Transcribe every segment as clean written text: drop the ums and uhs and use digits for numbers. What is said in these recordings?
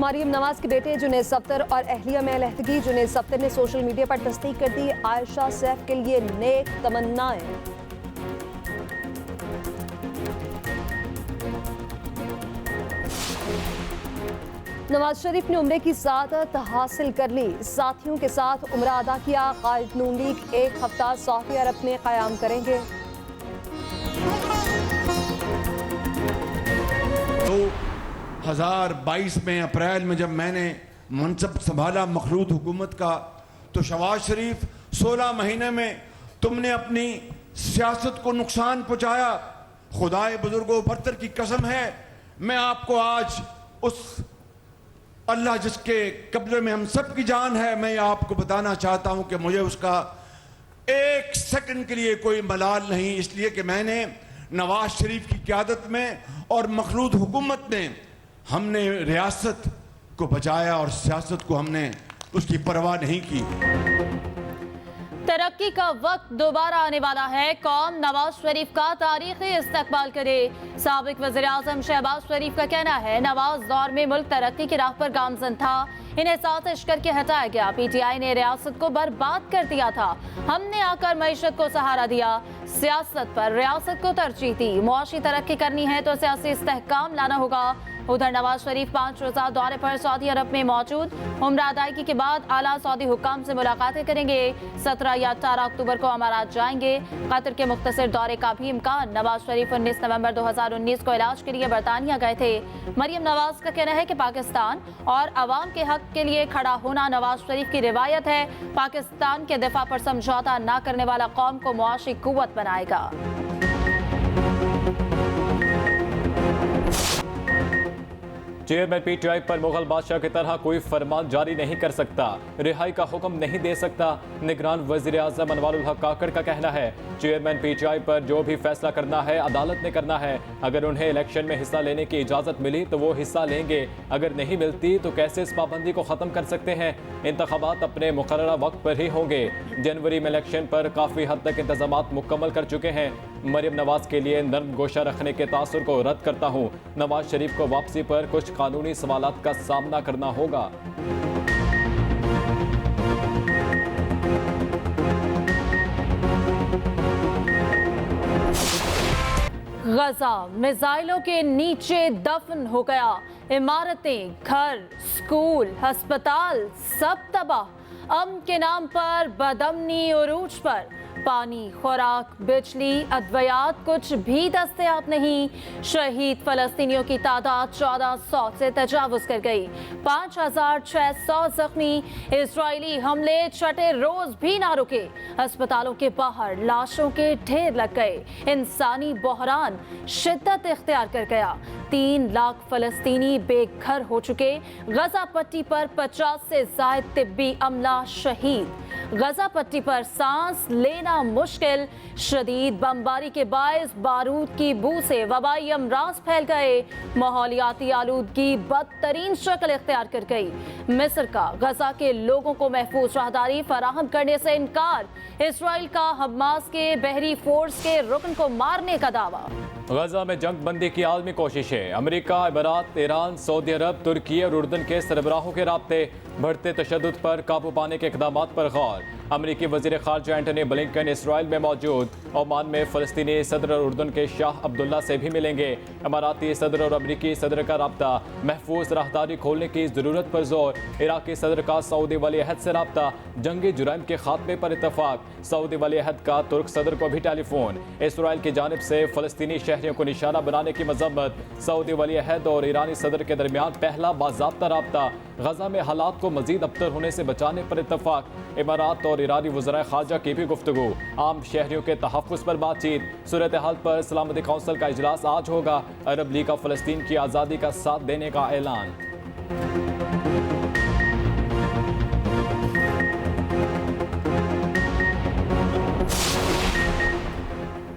मरियम नवाज के बेटे जुनैद सफ्तर और अहलिया में अलहदगी। जुनैद सफ्तर ने सोशल मीडिया पर तस्दीक कर दी, आयशा सैफ के लिए नेक तमन्नाएं। नवाज शरीफ ने उम्रे की सआदत हासिल कर ली, साथियों के साथ उम्रा अदा किया। कायद नून लीग 1 हफ्ता सऊदी अरब में क़याम करेंगे। 2022 में अप्रैल में जब मैंने मनसब संभाला मखलूत हुकूमत का, तो शहबाज शरीफ 16 महीने में तुमने अपनी सियासत को नुकसान पहुंचाया। खुदाए बुजुर्गों बरतर की कसम है, मैं आपको आज उस अल्लाह जिसके कब्जे में हम सब की जान है, मैं आपको बताना चाहता हूं कि मुझे उसका 1 सेकंड के लिए कोई मलाल नहीं, इसलिए कि मैंने नवाज शरीफ की क़यादत में और मखलूत हुकूमत ने हमने रियासत को बचाया और सियासत को हमने उसकी परवाह नहीं की। तरक्की का वक्त दोबारा आने वाला है। कौम नवाज शरीफ का तारीखी इस्तकबाल करे। साबिक वज़ीर आज़म शहबाज शरीफ का कहना है, नवाज दौर में मुल्क तरक्की की राह पर गामजन था, इन्हें साजिश करके हटाया गया। PTI ने रियासत को बर्बाद कर दिया था, हमने आकर मईशत को सहारा दिया, सियासत पर रियासत को तरजीह दी। मुआशी तरक्की करनी है तो सियासी इस्तेहकाम लाना होगा। उधर नवाज शरीफ 5 रोज़ा दौरे पर सऊदी अरब में मौजूद। उम्रा अदायगी के बाद आला सऊदी हुक्काम से मुलाकातें करेंगे। 17 या 18 अक्टूबर को अमारात जाएंगे। कतर के मुख्तसर दौरे का भी इम्कान। नवाज शरीफ 19 नवंबर 2019 को इलाज के लिए बरतानिया गए थे। मरियम नवाज का कहना है कि पाकिस्तान और अवाम के हक के लिए खड़ा होना नवाज शरीफ की रिवायत है। पाकिस्तान के दिफा पर समझौता न करने वाला कौम को मुआशी कुव्वत बनाएगा। चेयरमैन PTI पर मुगल बादशाह की तरह कोई फरमान जारी नहीं कर सकता, रिहाई का हुक्म नहीं दे सकता। निगरान वज़ीर आज़म अनवारुल हक काकड़ का कहना है, चेयरमैन PTI पर जो भी फैसला करना है अदालत ने करना है। अगर उन्हें इलेक्शन में हिस्सा लेने की इजाज़त मिली तो वो हिस्सा लेंगे, अगर नहीं मिलती तो कैसे इस पाबंदी को ख़त्म कर सकते हैं। इंतखाबात अपने मुकर्ररा वक्त पर ही होंगे। जनवरी में इलेक्शन पर काफ़ी हद तक इंतजामात मुकम्मल कर चुके हैं। मरियम नवाज के लिए नर्म गोशा रखने के तासुर को रद्द करता हूँ। नवाज शरीफ को वापसी पर कुछ कानूनी सवालात का सामना करना होगा। गजा मिसाइलों के नीचे दफन हो गया। इमारतें, घर, स्कूल, अस्पताल सब तबाह। अमन के नाम पर बदअमनी उरूज पर। पानी, खुराक, बिजली, अद्वियात कुछ भी दस्तयाब नहीं। शहीद फलस्तीनियों की तादाद 1400 से तजावुज कर गई। 5600 जख्मी। इजरायली हमले छठे रोज भी ना रुके। अस्पतालों के बाहर लाशों के ढेर लग गए। इंसानी बहरान शिद्दत इख्तियार कर गया। 3 लाख फलस्तीनी बेघर हो चुके। गजा पट्टी पर 50 से ज़ायद तिब्बी अमला शहीद। गजा पट्टी पर सांस लेना मुश्किल। शदीद बमबारी के बायस बारूद की बू से वबाई अमराज फैल गए। माहौलियाती आलूदगी बदतरीन शक्ल इख्तियार कर गई। मिस्र का गजा के लोगों को महफूज राहदारी फराहम करने से इनकार। इसराइल का हमास के बहरी फोर्स के रुकन को मारने का दावा। गजा में जंग बंदी की आलमी कोशिशें। अमेरिका, इमारात, ईरान, सऊदी अरब, तुर्की और उर्दन के सरबराहों के राब्ते। बढ़ते तशद्दुद पर काबू पाने के इक़दामात पर गौर। अमरीकी वज़ीर ख़ारजा एंटनी ब्लिंकन इसराइल में मौजूद। ओमान में फ़लस्तीनी सदर और उर्दन के शाह अब्दुल्ला से भी मिलेंगे। इमाराती सदर और अमरीकी सदर का रब्ता। महफूज राहदारी खोलने की ज़रूरत पर जोर। इराक़ी सदर का सऊदी वली अहद से रब्ता। जंगी जुराइम के खात्मे पर इत्तफाक। सऊदी वली अहद का तुर्क सदर को भी टेलीफोन। इसराइल की जानिब से फ़लस्तीनी शहरियों को निशाना बनाने की मज़म्मत। सऊदी वली अहद और ईरानी सदर के दरमियान पहला बाज़ाब्ता रब्ता। गजा में हालात को मज़ीद अबतर होने से बचाने पर इत्तफाक। इमारात और ईरानी वज़राए ख़ारजा की भी गुफ्तगू। आम शहरियों के तहफ़्फ़ुज़ पर बातचीत। सूरत हाल पर सलामती कौंसिल का इजलास आज होगा। अरब लीग का फ़लस्तीन की आज़ादी का साथ देने का ऐलान।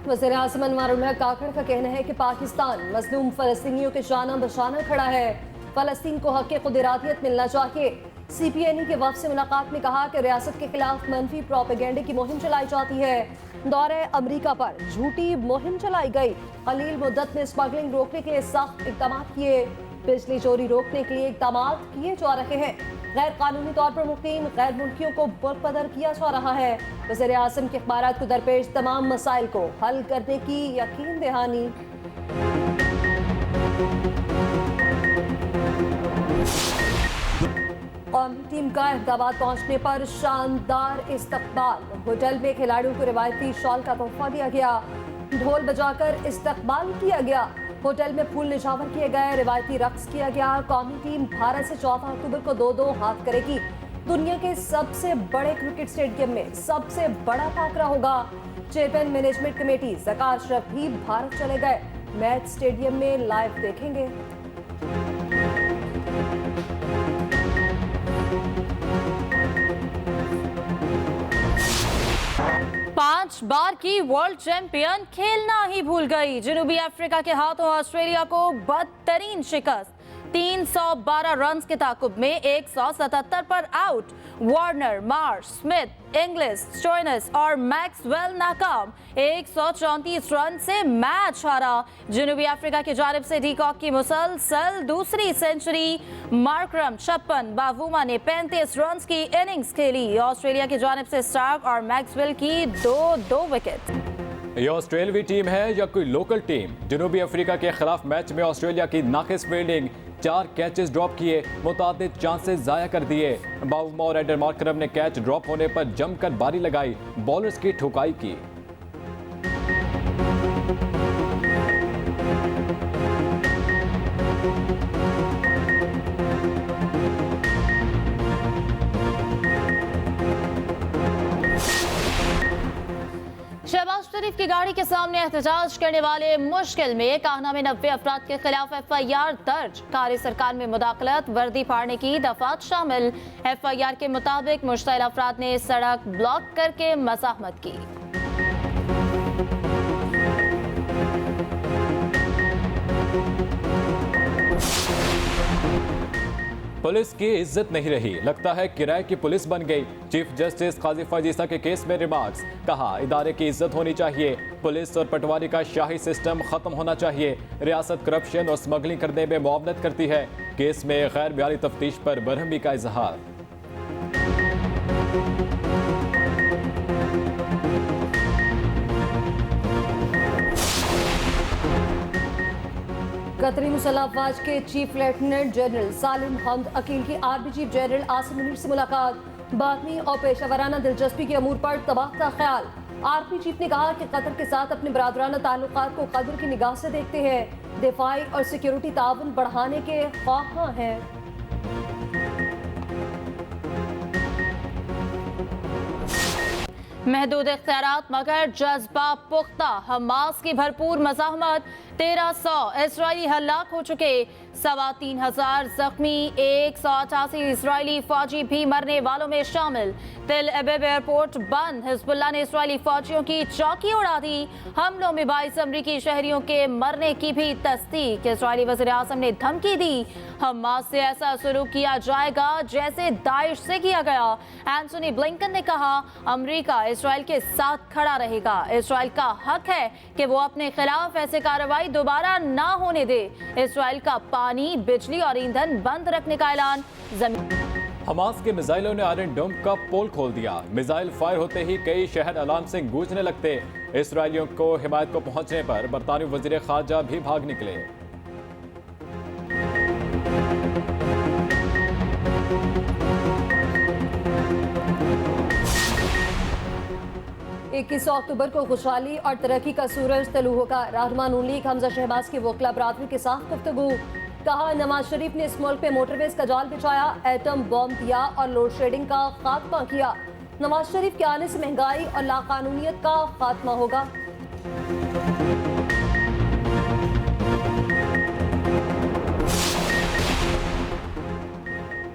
वज़ीर आज़म अनवारुल हक काकड़ का कहना है कि पाकिस्तान मज़लूम फ़लस्तीनियों के शाना बशाना खड़ा है। फ़लस्तीन को हक़ क़ुदरातियत मिलना चाहिए। CPNE के वफ़द से मुलाकात में कहा कि रियासत के खिलाफ मनफी प्रोपेगेंडे की मुहिम चलाई जाती है। दौरे अमरीका पर झूठी मुहिम चलाई गई। कलील मुद्दत में स्मगलिंग रोकने के लिए सख्त इक़दाम किए। बिजली चोरी रोकने के लिए इकदाम किए जा रहे हैं। गैर कानूनी तौर पर मुकीम गैर मुल्कियों को मुल्क बदर किया जा रहा है। वज़ीर आज़म के इख्तियारात को दरपेश तमाम मसाइल को हल करने की यकीन दहानी। कौमी टीम का अहमदाबाद पहुंचने पर शानदार इस्तकबाल। होटल में खिलाड़ियों को रिवायती शॉल का तोहफा दिया गया, ढोल बजाकर इस्तकबाल किया गया, होटल में फूल निछावर किए गए, रिवायती रक्स किया गया। कौमी टीम भारत से 14 अक्टूबर को 2-2 हाथ करेगी। दुनिया के सबसे बड़े क्रिकेट स्टेडियम में सबसे बड़ा टाकरा होगा। चेयरमैन मैनेजमेंट कमेटी ज़कार अशरफ भी भारत चले गए। मैच स्टेडियम में लाइव देखेंगे। पांच बार की वर्ल्ड चैंपियन खेलना ही भूल गई। जनूबी अफ्रीका के हाथों ऑस्ट्रेलिया को बदतरीन शिकस्त। 312 रन के ताकुब में 177 पर out. Warner, Marsh, Smith, English, Stoinis और मैक्सवेल नाकाम। 134 रन से मैच हारा। जनूबी अफ्रीका की जानिब से डीकॉक की मुसलसल दूसरी सेंचुरी। मार्करम 56, बावुमा ने 35 रन की इनिंग्स खेली। ऑस्ट्रेलिया की जानिब से स्टार्क और मैक्सवेल की 2-2 विकेट। ये ऑस्ट्रेलवी टीम है या कोई लोकल टीम? जनूबी अफ्रीका के खिलाफ मैच में ऑस्ट्रेलिया की नाकिस फील्डिंग, 4 कैचेस ड्रॉप किए, मुतादिद चांसेस जाया कर दिए। बावुमा और एडर मार्करम ने कैच ड्रॉप होने पर जमकर बारी लगाई, बॉलर्स की ठुकाई की। शहबाज शरीफ की गाड़ी के सामने एहतजाज करने वाले मुश्किल में। कान्हा में 90 अफराद के खिलाफ FIR दर्ज। कारी सरकार में मुदाखलत, वर्दी फाड़ने की दफात शामिल। FIR के मुताबिक मुश्तइल अफराद ने सड़क ब्लॉक करके मज़ाहमत की। पुलिस की इज्जत नहीं रही, लगता है किराए की पुलिस बन गई। चीफ जस्टिस काजी फजीसा के केस में रिमार्क्स। कहा, इदारे की इज्जत होनी चाहिए। पुलिस और पटवारी का शाही सिस्टम खत्म होना चाहिए। रियासत करप्शन और स्मगलिंग करने में मुआवनत करती है। केस में गैर म्यारी तफ्तीश पर बरहमी का इजहार। कतरी मुसल्लह अफवाज के चीफ लेफ्टिनेंट जनरल सालिम हमद अकील की army chief general Asim Munir से मुलाकात। बातमी और पेशावराना दिलचस्पी के अमूर पर तबादला ख्याल। आर्मी चीफ ने कहा कि कतर के साथ अपने बरादराना ताल्लुकात को कदर की निगाह से देखते हैं। दिफाई और सिक्योरिटी ताउन बढ़ाने के ख्वाहां हैं। महदूद इख्तियारात मगर जज्बा पुख्ता। हमास की भरपूर मज़ाहमत। 1300 इसराइली हलाक हो चुके, 3,500 जख्मी, 188 इसराइली फौजी भी मरने वालों में शामिल। तिल अबीब एयरपोर्ट बंद। हिजबुल्लाह ने इसराइली फौजियों की चौकी उड़ा दी। हमलों में 22 अमरीकी शहरियों के मरने की भी तस्दीक। इसराइली वज़ीर आज़म ने धमकी दी, हमास से ऐसा सलूक किया जाएगा जैसे दाइश से किया गया। एंथोनी ब्लिंकन ने कहा, अमरीका इसराइल के साथ खड़ा रहेगा। इसराइल का हक है कि वो अपने खिलाफ ऐसे कार्रवाई दोबारा ना होने दे। इसराइल का पानी, बिजली और ईंधन बंद रखने का ऐलान। हमास के मिसाइलों ने आयरन डोम का पोल खोल दिया। मिसाइल फायर होते ही कई शहर अलार्म से गूंजने लगते। इसराइलियों को हिमायत को पहुंचने पर बरतानवी वजीर खारजा भी भाग निकले। 21 अक्टूबर को खुशहाली और तरक्की का सूरज तलू होगा। रहनुमा नून लीग हमजा शहबाज की वकला बरादरी के साथ गुफ्तगू। कहा, नवाज शरीफ ने इस मुल्क में मोटरवेज का जाल बिछाया, एटम बॉम्ब दिया और लोड शेडिंग का खात्मा किया। नवाज शरीफ के आने से महंगाई और लाकानूनियत का खात्मा होगा।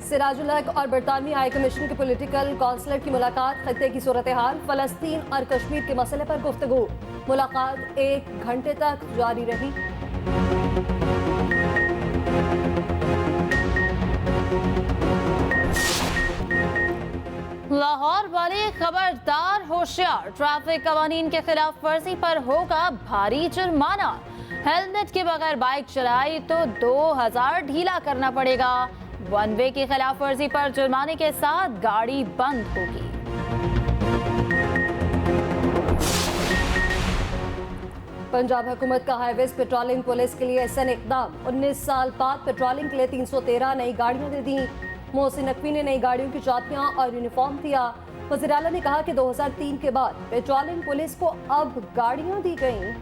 सिराजुल हक और बरतानवी हाई कमीशन के पॉलिटिकल काउंसलर की मुलाकात। खत्ते की सूरत हाल, फलस्तीन और कश्मीर के मसले पर गुफ्तगू। मुलाकात 1 घंटे तक जारी रही। लाहौर वाले खबरदार होशियार, ट्रैफिक कवानीन के खिलाफ वर्जी पर होगा भारी जुर्माना। हेलमेट के बगैर बाइक चलाई तो 2000 ढीला करना पड़ेगा। वन वे की खिलाफ वर्जी पर जुर्माने के साथ गाड़ी बंद होगी। पंजाब हुकूमत का हाईवेज पेट्रोलिंग पुलिस के लिए एहसन इकदाम। 19 साल बाद पेट्रोलिंग के लिए 313 नई गाड़ियां दे दी। मोहसिन नकवी ने नई गाड़ियों की चाबियां और यूनिफॉर्म दिया। वज़ीर आला ने कहा कि 2003 के बाद पेट्रोलिंग पुलिस को अब गाड़ियां दी गईं।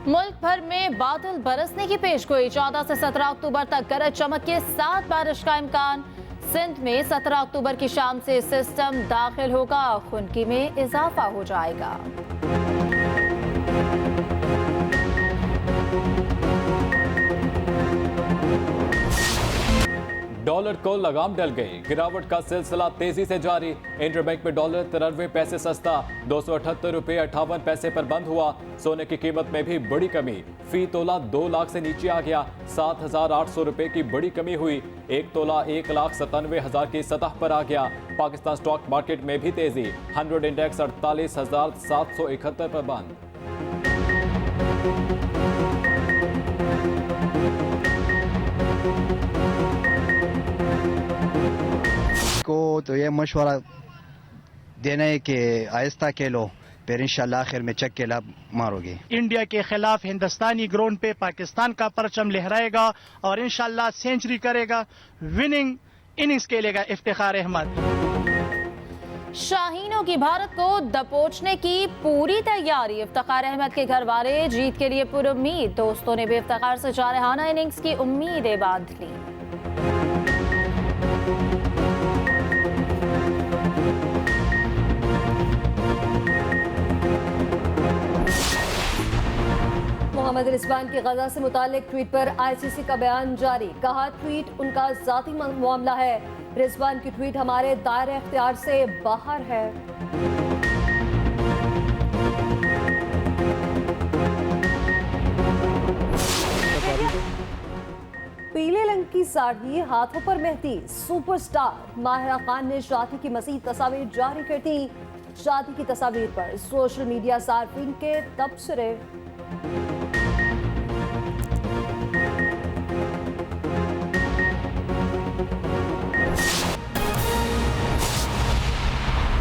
मुल्क भर में बादल बरसने की पेशगोई। 14 से 17 अक्टूबर तक गरज चमक के साथ बारिश का इम्कान। सिंध में 17 अक्टूबर की शाम से सिस्टम दाखिल होगा, खुनकी में इजाफा हो जाएगा। डॉलर को लगाम डल गई। गिरावट का सिलसिला तेजी से जारी। इंटरबैंक में डॉलर 93 पैसे सस्ता 278 रुपये 58 पैसे पर बंद हुआ। सोने की कीमत में भी बड़ी कमी, फी तोला 2 लाख से नीचे आ गया। 7,800 रुपये की बड़ी कमी हुई। एक तोला 1,97,000 की सतह पर आ गया। पाकिस्तान स्टॉक मार्केट में भी तेजी। 100 इंडेक्स 48,771 पर बंद। को तो ये मशवरा देना है कि आहिस्ता खेलो, फिर इंशाल्लाह आखिर में चक के लाभ मारोगे। इंडिया के खिलाफ हिंदुस्तानी ग्राउंड पे पाकिस्तान का परचम लहराएगा और इंशाल्लाह सेंचुरी करेगा, विनिंग इनिंग्स खेलेगा इफ्तिखार अहमद। शाहीनों की भारत को दबोचने की पूरी तैयारी। इफ्तिखार अहमद के घर वाले जीत के लिए पुरुम्मीद। दोस्तों ने भी इफ्तिखार से जारहाना इनिंग्स की उम्मीदें बांध ली। मोहम्मद रिजवान की गजा से मुतालिक ट्वीट पर आईसीसी का बयान जारी। कहा, ट्वीट उनका जाती मामला है। रिजवान की ट्वीट हमारे दायरे इख्तियार से बाहर है। पीले रंग की साड़ी, हाथों पर मेहंदी। सुपरस्टार माहिरा खान ने शादी की मज़ीद तस्वीर जारी कर दी। शादी की तस्वीर पर सोशल मीडिया सार्फिन के तबसरे।